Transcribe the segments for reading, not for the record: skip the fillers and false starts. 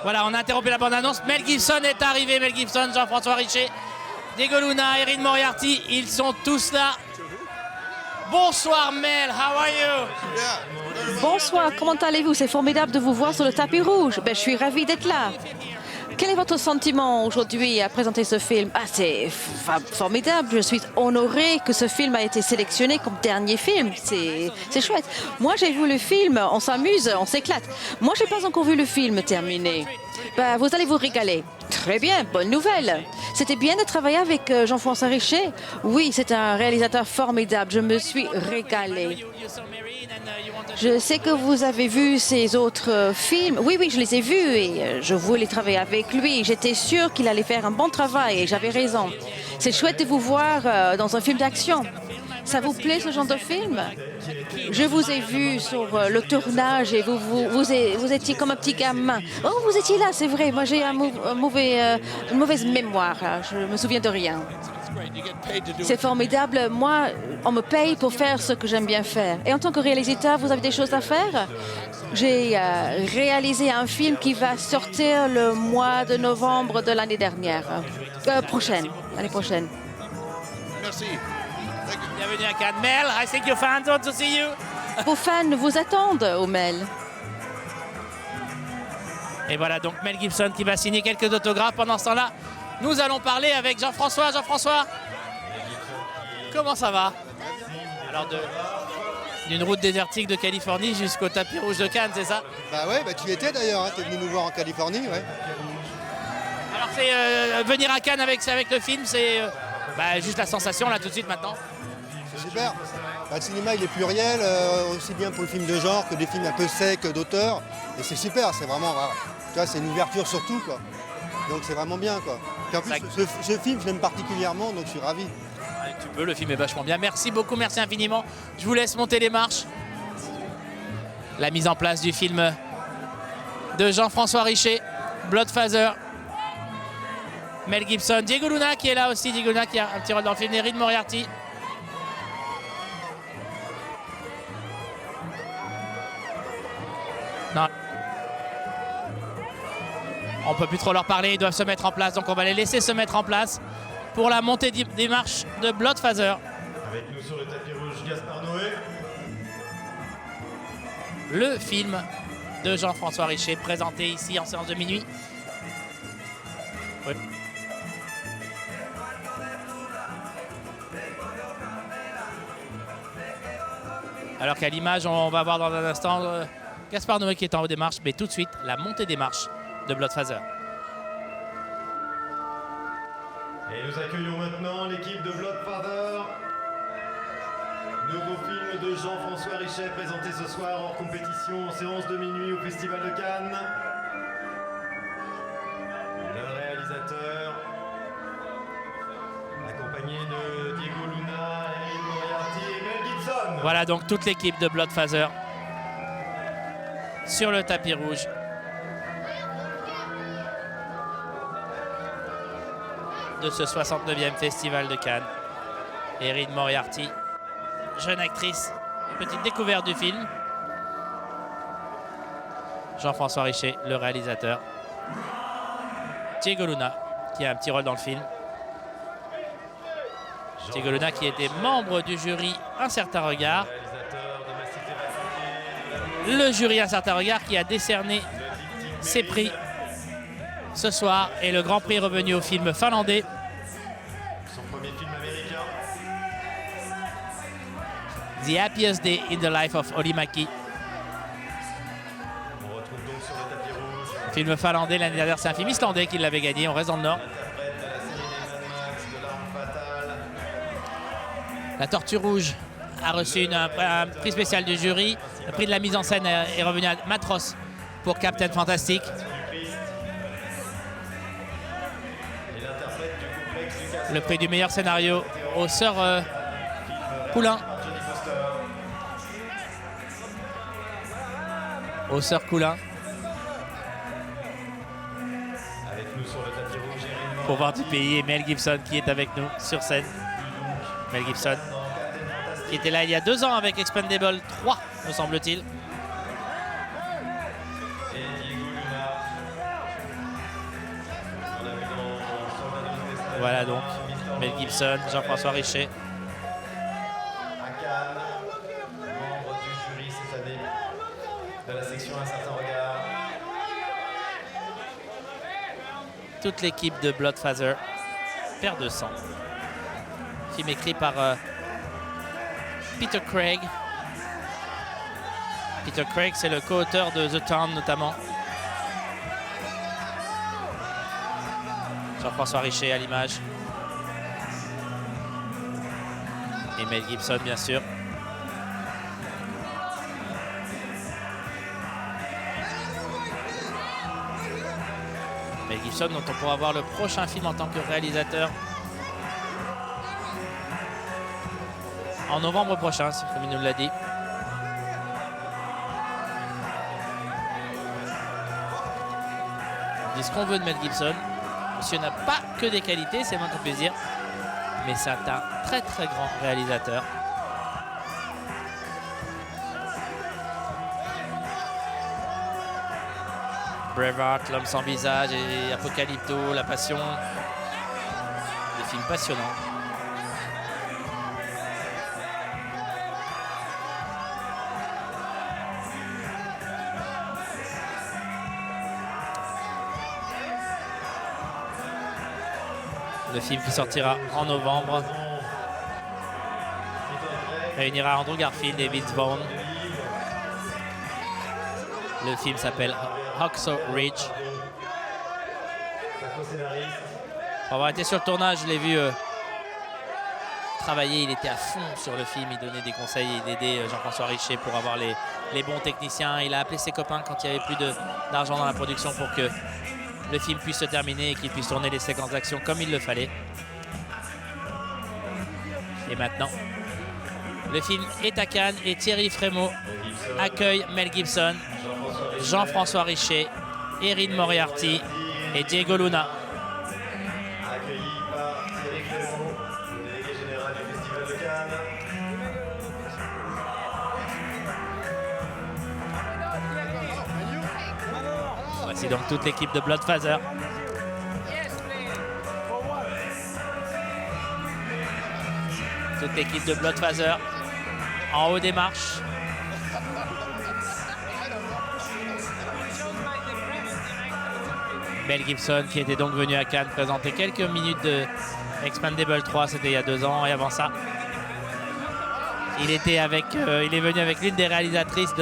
Voilà, on a interrompu la bande-annonce. Mel Gibson est arrivé, Mel Gibson, Jean-François Richet, Diego Luna, Erin Moriarty, ils sont tous là. Bonsoir Mel, how are you? Bonsoir, comment allez-vous? C'est formidable de vous voir sur le tapis rouge. Je suis ravie d'être là. Quel est votre sentiment aujourd'hui à présenter ce film? C'est formidable. Je suis honorée que ce film a été sélectionné comme dernier film. C'est chouette. Moi, j'ai vu le film. On s'amuse, on s'éclate. Moi, je n'ai pas encore vu le film terminé. Vous allez vous régaler. Très bien, bonne nouvelle. C'était bien de travailler avec Jean-François Richet. Oui, c'est un réalisateur formidable. Je me suis régalée. Je sais que vous avez vu ses autres films. Oui, je les ai vus et je voulais travailler avec lui. J'étais sûre qu'il allait faire un bon travail et j'avais raison. C'est chouette de vous voir dans un film d'action. Ça vous plaît ce genre de film? Je vous ai vu sur le tournage et vous étiez comme un petit gamin. Oh, vous étiez là, c'est vrai. Moi, j'ai une mauvaise mémoire. Je me souviens de rien. C'est formidable. Moi, on me paye pour faire ce que j'aime bien faire. Et en tant que réalisateur, vous avez des choses à faire? J'ai réalisé un film qui va sortir le mois de novembre de l'année dernière. L'année prochaine. Merci. Bienvenue à Cannes. Mel, I think your fans want to see you. Vos fans vous attendent, Mel. Et voilà donc Mel Gibson qui va signer quelques autographes. Pendant ce temps-là, nous allons parler avec Jean-François. Jean-François, comment ça va? Alors d'une route désertique de Californie jusqu'au tapis rouge de Cannes, c'est ça? Tu y étais d'ailleurs, hein, tu es venu nous voir en Californie, ouais. Alors c'est venir à Cannes avec le film, c'est juste la sensation là tout de suite maintenant. C'est super. Le cinéma il est pluriel, aussi bien pour le film de genre que des films un peu secs d'auteur. Et c'est super, c'est vraiment, tu vois, c'est une ouverture sur tout, quoi. Donc c'est vraiment bien, quoi. Puis en plus, ce film, je l'aime particulièrement, donc je suis ravi. Ouais, tu peux, le film est vachement bien. Merci beaucoup, merci infiniment. Je vous laisse monter les marches. La mise en place du film de Jean-François Richet, Bloodfather. Mel Gibson, Diego Luna qui est là aussi, Diego Luna qui a un petit rôle dans le film, Erin Moriarty. Non. On peut plus trop leur parler, ils doivent se mettre en place, donc on va les laisser se mettre en place pour la montée des marches de Bloodfather. Avec nous sur le tapis rouge, Gaspard Noé. Le film de Jean-François Richet, présenté ici en séance de minuit. Oui. Alors qu'à l'image, on va voir dans un instant Gaspard Noé qui est en haut des marches, mais tout de suite, la montée des marches de Bloodfather. Et nous accueillons maintenant l'équipe de Bloodfather. Nouveau film de Jean-François Richet présenté ce soir hors compétition en séance de minuit au Festival de Cannes. Le réalisateur, accompagné de Diego Luna, Erin Moriarty et Mel Gibson. Voilà donc toute l'équipe de Bloodfather sur le tapis rouge. De ce 69e Festival de Cannes. Erin Moriarty, jeune actrice, petite découverte du film. Jean-François Richet, le réalisateur. Diego Luna, qui a un petit rôle dans le film. Diego Luna qui était membre du jury Un Certain Regard. Le jury Un Certain Regard qui a décerné ses prix ce soir. Et le grand prix est revenu au film finlandais. Son premier film américain. The Happiest Day in the Life of Olli Mäki. On retrouve donc sur le tapis rouge. Film finlandais l'année dernière, c'est un film islandais qui l'avait gagné. On reste dans le Nord. L'interprète de la série des Mad Max, de l'Arme Fatale. La Tortue Rouge a reçu un prix spécial du jury. Le prix de la mise en scène est revenu à Matros pour Captain Fantastic. Le prix du meilleur scénario aux sœurs Coulin. Aux sœurs Coulin. Avec nous sur le tapis rouge, Erin Pour voir du pays et Mel Gibson qui est avec nous sur scène. Mel Gibson qui était là il y a 2 ans avec Expendable 3, me semble-t-il. Voilà donc Mel Gibson, Jean-François Richet. À Cannes, membre du jury cette année de la section Un certain regard. Toute l'équipe de Bloodfather perd de sang. Film écrit par Peter Craig. Peter Craig, c'est le co-auteur de The Town notamment. Jean-François Richet à l'image. Et Mel Gibson, bien sûr. Mel Gibson, dont on pourra voir le prochain film en tant que réalisateur en novembre prochain, comme il nous l'a dit. On dit ce qu'on veut de Mel Gibson. Monsieur n'a pas que des qualités, c'est moins de plaisir. Mais c'est un très très grand réalisateur. Braveheart, L'homme sans visage et Apocalypto, La Passion. Des films passionnants. Le film qui sortira en novembre réunira Andrew Garfield et Vince Vaughn. Le film s'appelle Hacksaw Ridge. Pour avoir été sur le tournage, je l'ai vu travailler. Il était à fond sur le film. Il donnait des conseils. Il aidait Jean-François Richet pour avoir les bons techniciens. Il a appelé ses copains quand il n'y avait plus d'argent dans la production pour que le film puisse se terminer et qu'il puisse tourner les séquences d'action comme il le fallait. Et maintenant, le film est à Cannes et Thierry Frémaux accueille Mel Gibson, Jean-François Richet, Erin Moriarty et Diego Luna. Accueilli par Thierry Frémaux, le délégué général du Festival de Cannes. Voici donc toute l'équipe de Bloodfather. Toute l'équipe de Bloodfather en haut des marches. Mel Gibson qui était donc venu à Cannes présenter quelques minutes de Expendables 3, c'était il y a 2 ans, et avant ça, il est venu avec l'une des réalisatrices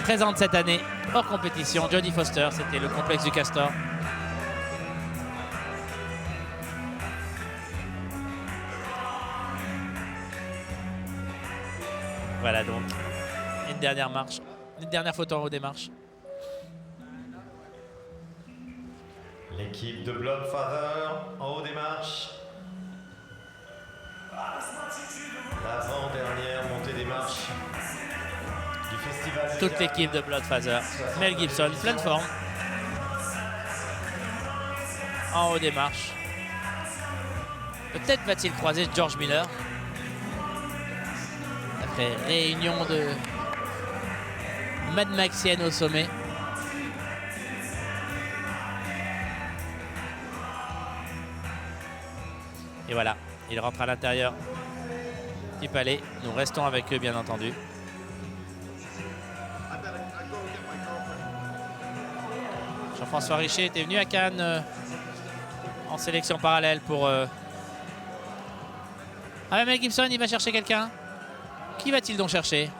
présentes cette année hors compétition, Jodie Foster, c'était Le Complexe du Castor. Voilà donc une dernière marche, une dernière photo en haut des marches. L'équipe de Bloodfather en haut des marches. L'avant-dernière montée des marches du festival. Toute l'équipe de Bloodfather. Mel Gibson, pleine forme. En haut des marches. Peut-être va-t-il croiser George Miller. Après réunion de Mad Maxienne au sommet. Et voilà, il rentre à l'intérieur du palais. Nous restons avec eux, bien entendu. Jean-François Richet était venu à Cannes en sélection parallèle pour... Ah, Mel Gibson, il va chercher quelqu'un. Qui va-t-il donc chercher?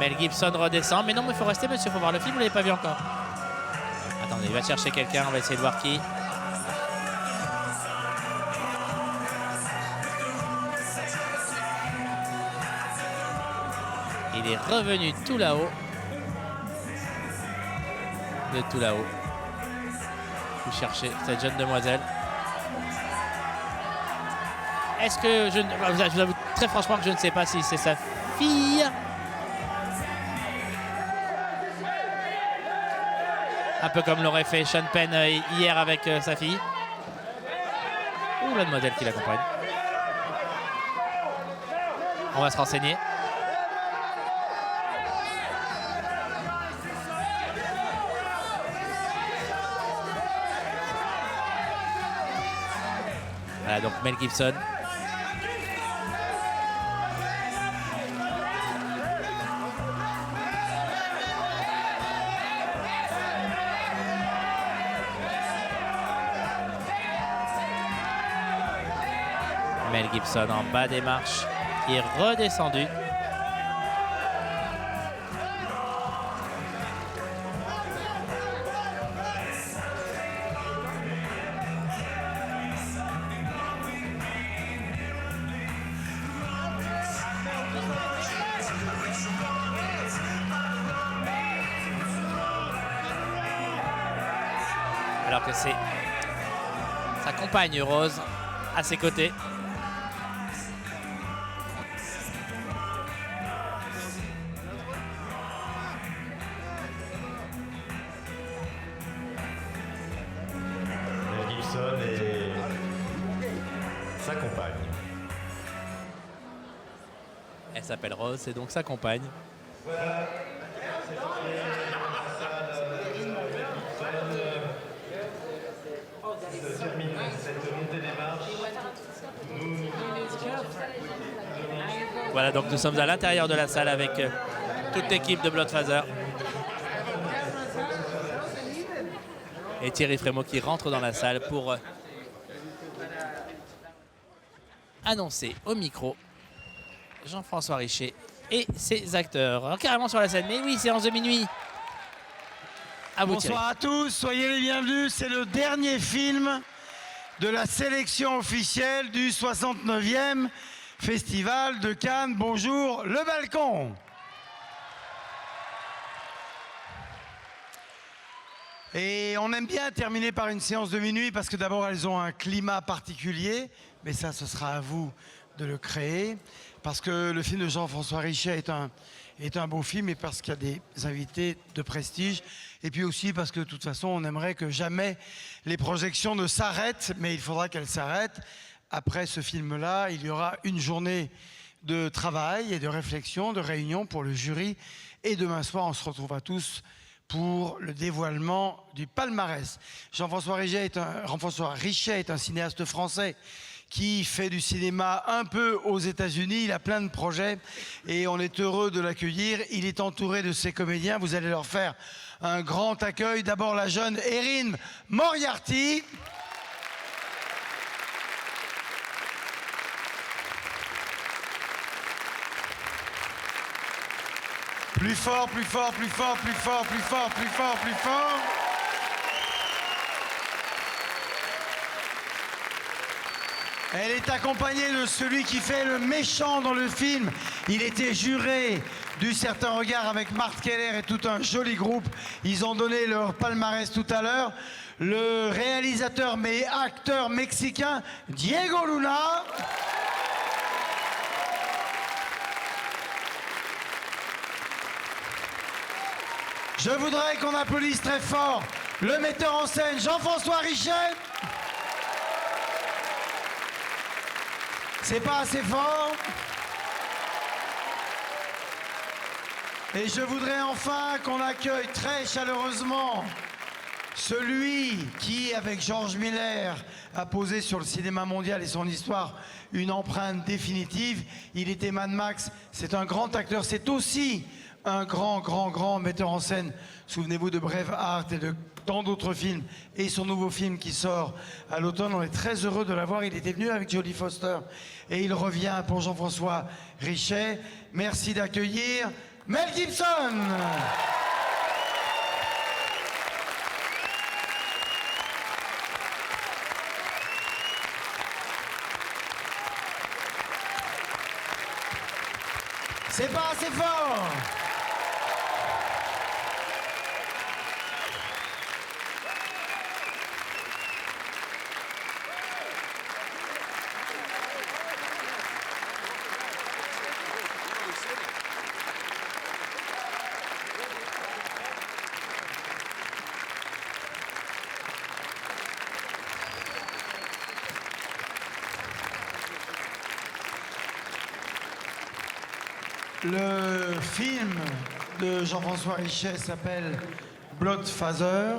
Mel Gibson redescend. Mais non, mais il faut rester, monsieur, il faut voir le film, vous ne l'avez pas vu encore. Attendez, il va chercher quelqu'un, on va essayer de voir qui. Il est revenu tout là-haut. De tout là-haut. Vous cherchez cette jeune demoiselle. Est-ce que je vous avoue très franchement que je ne sais pas si c'est sa fille. Un peu comme l'aurait fait Sean Penn hier avec sa fille. Ou la demoiselle qui l'accompagne. On va se renseigner. Voilà, donc Mel Gibson. Mel Gibson en bas des marches, qui est redescendu. Alors que c'est sa compagne Rose à ses côtés. Mel Gibson et sa compagne. Elle s'appelle Rose, c'est donc sa compagne. Voilà. Se termine cette montée des marches. Voilà, donc nous sommes à l'intérieur de la salle avec toute l'équipe de Bloodfather. Et Thierry Frémaux qui rentre dans la salle pour annoncer au micro Jean-François Richet et ses acteurs. Alors, carrément sur la scène, mais oui, séance de minuit. À vous, Thierry. Bonsoir à tous, soyez les bienvenus. C'est le dernier film de la sélection officielle du 69e Festival de Cannes. Bonjour, le balcon. Et on aime bien terminer par une séance de minuit parce que d'abord elles ont un climat particulier, mais ça ce sera à vous de le créer, parce que le film de Jean-François Richet est un beau film et parce qu'il y a des invités de prestige, et puis aussi parce que de toute façon on aimerait que jamais les projections ne s'arrêtent, mais il faudra qu'elles s'arrêtent. Après ce film-là, il y aura une journée de travail et de réflexion, de réunion pour le jury, et demain soir on se retrouvera tous pour le dévoilement du palmarès. Jean-François Richet est un cinéaste français qui fait du cinéma un peu aux États-Unis. Il a plein de projets et on est heureux de l'accueillir. Il est entouré de ses comédiens. Vous allez leur faire un grand accueil. D'abord la jeune Erin Moriarty. Plus fort, plus fort, plus fort, plus fort, plus fort, plus fort, plus fort. Elle est accompagnée de celui qui fait le méchant dans le film. Il était juré du Certain Regard avec Marthe Keller et tout un joli groupe. Ils ont donné leur palmarès tout à l'heure. Le réalisateur mais acteur mexicain Diego Luna. Je voudrais qu'on applaudisse très fort le metteur en scène Jean-François Richet. C'est pas assez fort. Et je voudrais enfin qu'on accueille très chaleureusement celui qui, avec George Miller, a posé sur le cinéma mondial et son histoire une empreinte définitive. Il était Mad Max, c'est un grand acteur, c'est aussi un grand metteur en scène. Souvenez-vous de Braveheart et de tant d'autres films et son nouveau film qui sort à l'automne. On est très heureux de l'avoir. Il était venu avec Jodie Foster et il revient pour Jean-François Richet. Merci d'accueillir Mel Gibson. C'est pas assez fort. Le film de Jean-François Richet s'appelle Bloodfather.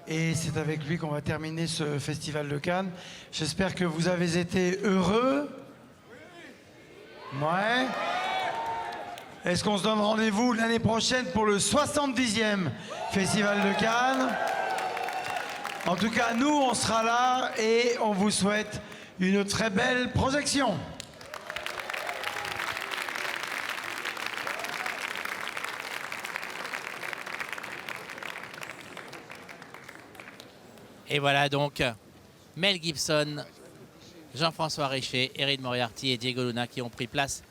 Et c'est avec lui qu'on va terminer ce Festival de Cannes. J'espère que vous avez été heureux. Ouais. Est-ce qu'on se donne rendez-vous l'année prochaine pour le 70e Festival de Cannes? En tout cas, nous, on sera là et on vous souhaite une très belle projection. Et voilà donc Mel Gibson, Jean-François Richer, Erin Moriarty et Diego Luna qui ont pris place